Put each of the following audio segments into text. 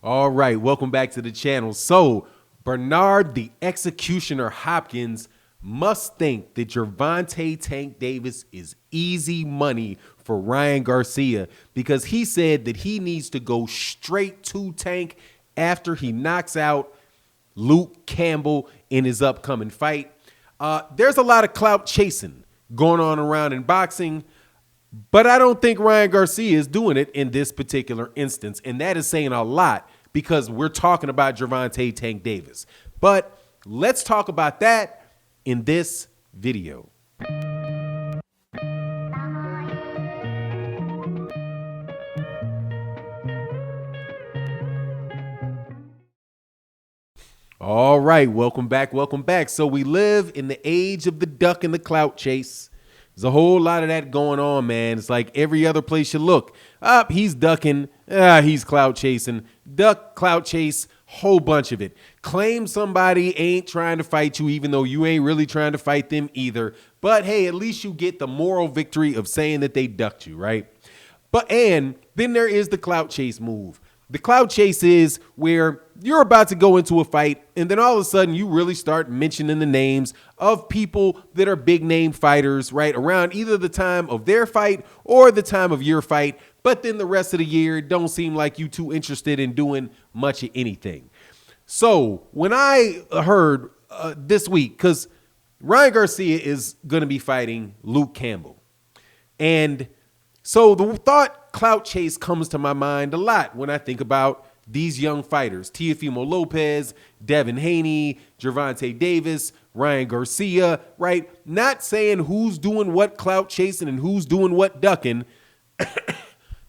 All right, welcome back to the channel. So, Bernard the Executioner Hopkins must think that Gervonta Tank Davis is easy money for Ryan Garcia because he said that he needs to go straight to Tank after he knocks out Luke Campbell in his upcoming fight. There's a lot of clout chasing going on around in boxing, but I don't think Ryan Garcia is doing it in this particular instance. And that is saying a lot because we're talking about Gervonta Tank Davis. But let's talk about that in this video. All right, welcome back, welcome back. So we live in the age of the duck and the clout chase. There's a whole lot of that going on, man. It's like every other place you look. He's ducking, he's clout chasing. Duck, clout chase, whole bunch of it. Claim somebody ain't trying to fight you even though you ain't really trying to fight them either. But hey, at least you get the moral victory of saying that they ducked you, right? And then there is the clout chase move. The clout chase is where you're about to go into a fight and then all of a sudden you really start mentioning the names of people that are big name fighters, right? Around either the time of their fight or the time of your fight. But then the rest of the year, it don't seem like you too interested in doing much of anything. So when I heard this week, because Ryan Garcia is going to be fighting Luke Campbell. And so the thought clout chase comes to my mind a lot when I think about these young fighters, Teofimo Lopez, Devin Haney, Gervonta Davis, Ryan Garcia, right? Not saying who's doing what clout chasing and who's doing what ducking,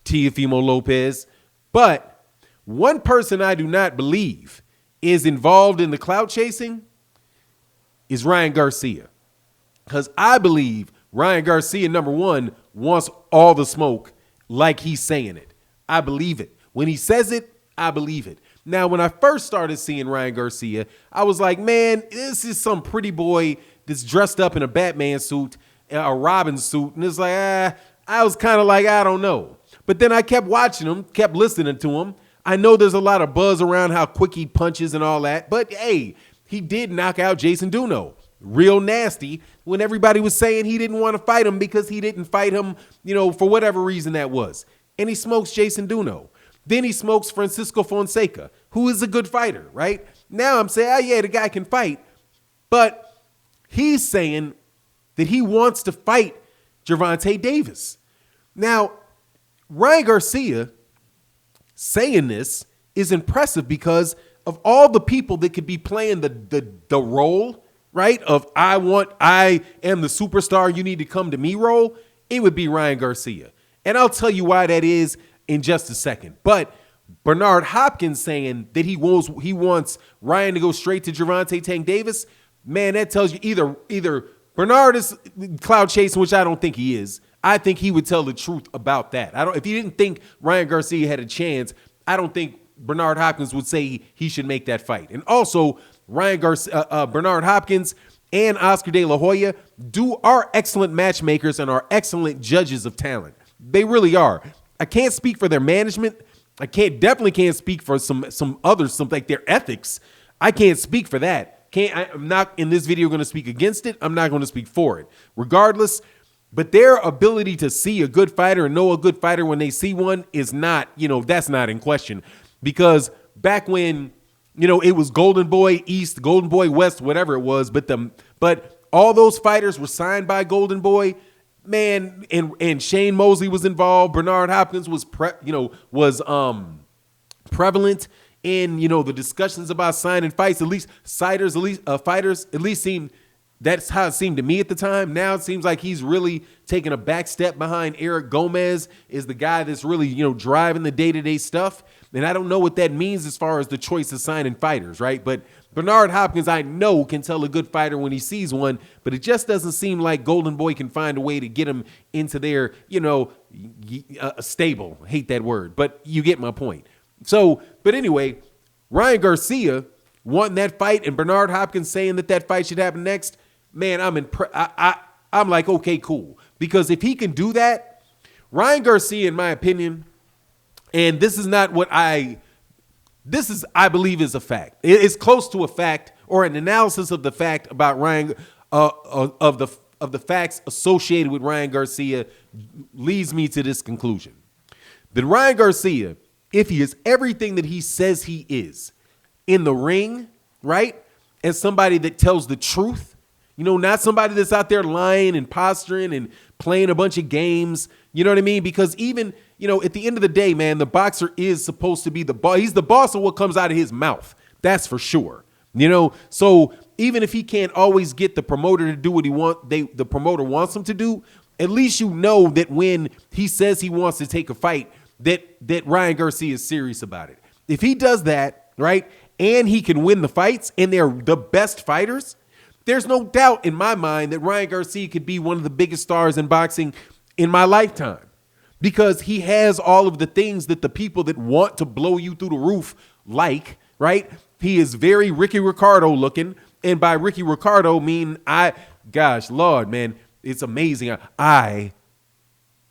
Teofimo Lopez, but one person I do not believe is involved in the clout chasing is Ryan Garcia. Because I believe Ryan Garcia, number one, wants all the smoke like he's saying it. I believe it. When he says it, I believe it. Now, when I first started seeing Ryan Garcia, I was like, man, this is some pretty boy that's dressed up in a Batman suit, a Robin suit. And it's like, I was kind of like, I don't know. But then I kept watching him, kept listening to him. I know there's a lot of buzz around how quick he punches and all that. But, hey, he did knock out Jason Duno. Real nasty when everybody was saying he didn't want to fight him because he didn't fight him, for whatever reason that was. And he smokes Jason Duno. Then he smokes Francisco Fonseca, who is a good fighter, right? Now I'm saying, yeah, the guy can fight. But he's saying that he wants to fight Gervonta Davis. Now, Ryan Garcia saying this is impressive because of all the people that could be playing the role, right, of I am the superstar, you need to come to me role, it would be Ryan Garcia. And I'll tell you why that is in just a second. But Bernard Hopkins saying that he wants Ryan to go straight to Gervonta Tank Davis, man, that tells you either Bernard is cloud chasing, which I don't think he is. I think he would tell the truth about that. If he didn't think Ryan Garcia had a chance, I don't think Bernard Hopkins would say he should make that fight. And also, Bernard Hopkins and Oscar De La Hoya are excellent matchmakers and are excellent judges of talent. They really are. I can't speak for their management. I definitely can't speak for some others, some like their ethics. I can't speak for that. I'm not in this video going to speak against it. I'm not going to speak for it. Regardless, but their ability to see a good fighter and know a good fighter when they see one is not, that's not in question. Because back when, it was Golden Boy East, Golden Boy West, whatever it was, but all those fighters were signed by Golden Boy, man, and Shane Mosley was involved. Bernard Hopkins was prevalent in, the discussions about signing fights. At least fighters at least seemed, that's how it seemed to me at the time. Now it seems like he's really taking a back step behind Eric Gomez is the guy that's really, driving the day-to-day stuff. And I don't know what that means as far as the choice of signing fighters, right? But Bernard Hopkins, I know, can tell a good fighter when he sees one, but it just doesn't seem like Golden Boy can find a way to get him into their, stable. I hate that word, but you get my point. So, but anyway, Ryan Garcia wanting that fight and Bernard Hopkins saying that fight should happen next, man, I'm like, okay, cool. Because if he can do that, Ryan Garcia, in my opinion, and this is not what I This is, I believe, is a fact. It's close to a fact, or an analysis of the fact about Ryan, of the facts associated with Ryan Garcia leads me to this conclusion. That Ryan Garcia, if he is everything that he says he is in the ring, right, as somebody that tells the truth, not somebody that's out there lying and posturing and playing a bunch of games, you know what I mean? Because even, at the end of the day, man, the boxer is supposed to be the boss. He's the boss of what comes out of his mouth. That's for sure. So even if he can't always get the promoter to do what the promoter wants him to do, at least that when he says he wants to take a fight, that Ryan Garcia is serious about it. If he does that, right, and he can win the fights, and they're the best fighters, there's no doubt in my mind that Ryan Garcia could be one of the biggest stars in boxing in my lifetime, because he has all of the things that the people that want to blow you through the roof like, right? He is very Ricky Ricardo looking, and by Ricky Ricardo Lord, man, it's amazing. I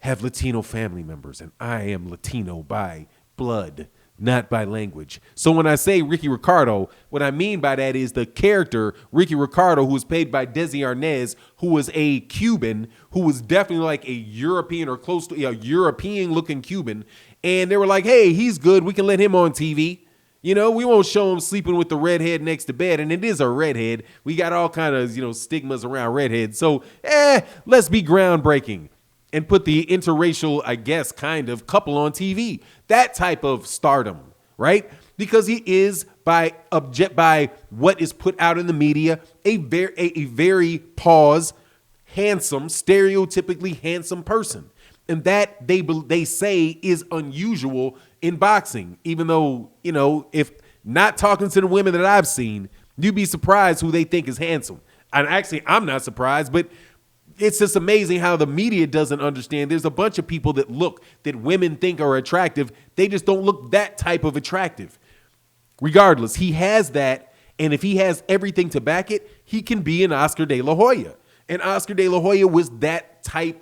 have Latino family members, and I am Latino by blood, not by language. So when I say Ricky Ricardo, what I mean by that is the character Ricky Ricardo, who was played by Desi Arnaz, who was a Cuban, who was definitely like a European or close to a European-looking Cuban. And they were like, hey, he's good. We can let him on TV. We won't show him sleeping with the redhead next to bed. And it is a redhead. We got all kind of, stigmas around redheads. So, let's be groundbreaking and put the interracial, I guess, kind of couple on TV. That type of stardom, right? Because he is, by what is put out in the media, a very handsome, stereotypically handsome person. And that they say is unusual in boxing, even though, if not talking to the women that I've seen, you'd be surprised who they think is handsome. And actually, I'm not surprised, but it's just amazing how the media doesn't understand. There's a bunch of people that women think are attractive. They just don't look that type of attractive. Regardless, he has that. And if he has everything to back it, he can be an Oscar de la Hoya. And Oscar de la Hoya was that type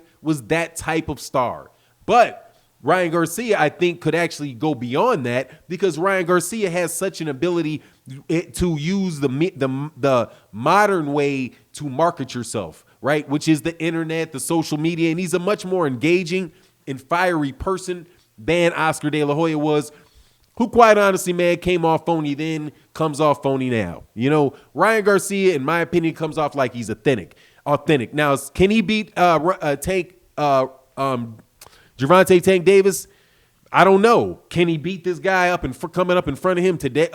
of star. But Ryan Garcia, I think, could actually go beyond that, because Ryan Garcia has such an ability to use the modern way to market yourself, right? Which is the internet, the social media. And he's a much more engaging and fiery person than Oscar de la Hoya was, who quite honestly, man, came off phony then, comes off phony now. Ryan Garcia, in my opinion, comes off like he's authentic. Now, can he beat Gervonta Tank Davis? I don't know. Can he beat this guy coming up in front of him today,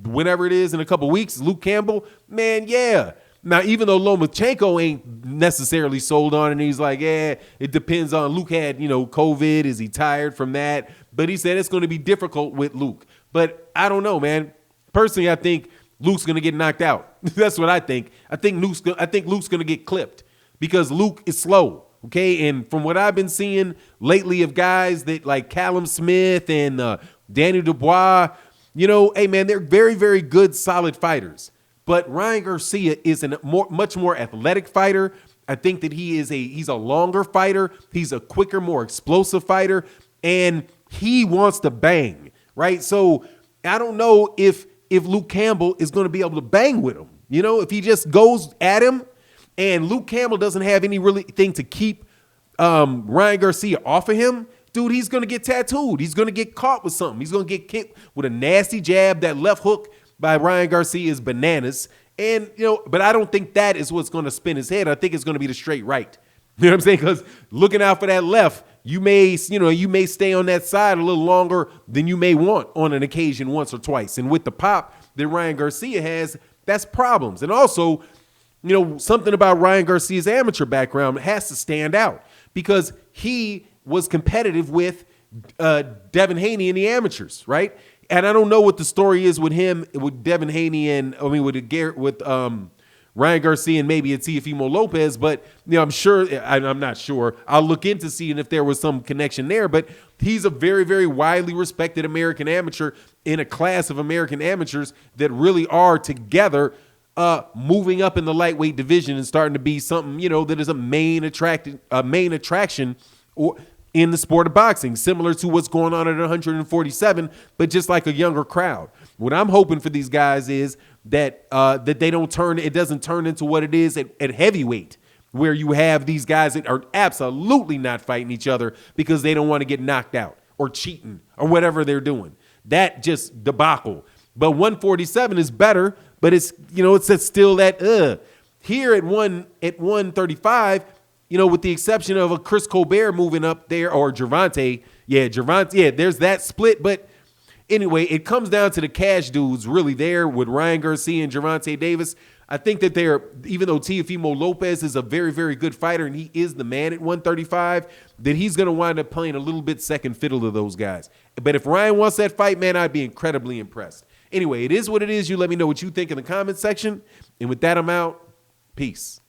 whenever it is in a couple weeks, Luke Campbell? Man, yeah. Now, even though Lomachenko ain't necessarily sold on it, and he's like, it depends on Luke had, COVID. Is he tired from that? But he said it's going to be difficult with Luke. But I don't know, man. Personally, I think Luke's going to get knocked out. That's what I think. I think Luke's going to get clipped, because Luke is slow. Okay, and from what I've been seeing lately of guys that like Callum Smith and Danny Dubois, hey man, they're very, very good, solid fighters. But Ryan Garcia is a much more athletic fighter. I think that he's a longer fighter. He's a quicker, more explosive fighter, and he wants to bang, right? So I don't know if Luke Campbell is going to be able to bang with him. If he just goes at him. And Luke Campbell doesn't have any really thing to keep Ryan Garcia off of him, dude, he's going to get tattooed. He's going to get caught with something. He's going to get kicked with a nasty jab. That left hook by Ryan Garcia is bananas. And, but I don't think that is what's going to spin his head. I think it's going to be the straight right. You know what I'm saying? Because looking out for that left, you may stay on that side a little longer than you may want on an occasion once or twice. And with the pop that Ryan Garcia has, that's problems. And also, something about Ryan Garcia's amateur background has to stand out, because he was competitive with Devin Haney in the amateurs, right? And I don't know what the story is with him, with Devin Haney and with Ryan Garcia and maybe it's Teofimo Lopez, but I'm not sure. I'll look into seeing if there was some connection there, but he's a very, very widely respected American amateur in a class of American amateurs that really are together moving up in the lightweight division and starting to be something, that is a main attraction or in the sport of boxing, similar to what's going on at 147, but just like a younger crowd. What I'm hoping for these guys is that they don't it doesn't turn into what it is at heavyweight, where you have these guys that are absolutely not fighting each other because they don't want to get knocked out or cheating or whatever they're doing. That just debacle. But 147 is better, but it's still that Here at 135, with the exception of a Chris Colbert moving up there, or Gervonta. Yeah, there's that split. But anyway, it comes down to the cash dudes really there with Ryan Garcia and Gervonta Davis. I think that even though Teofimo Lopez is a very, very good fighter and he is the man at 135, that he's going to wind up playing a little bit second fiddle to those guys. But if Ryan wants that fight, man, I'd be incredibly impressed. Anyway, it is what it is. You let me know what you think in the comment section. And with that, I'm out. Peace.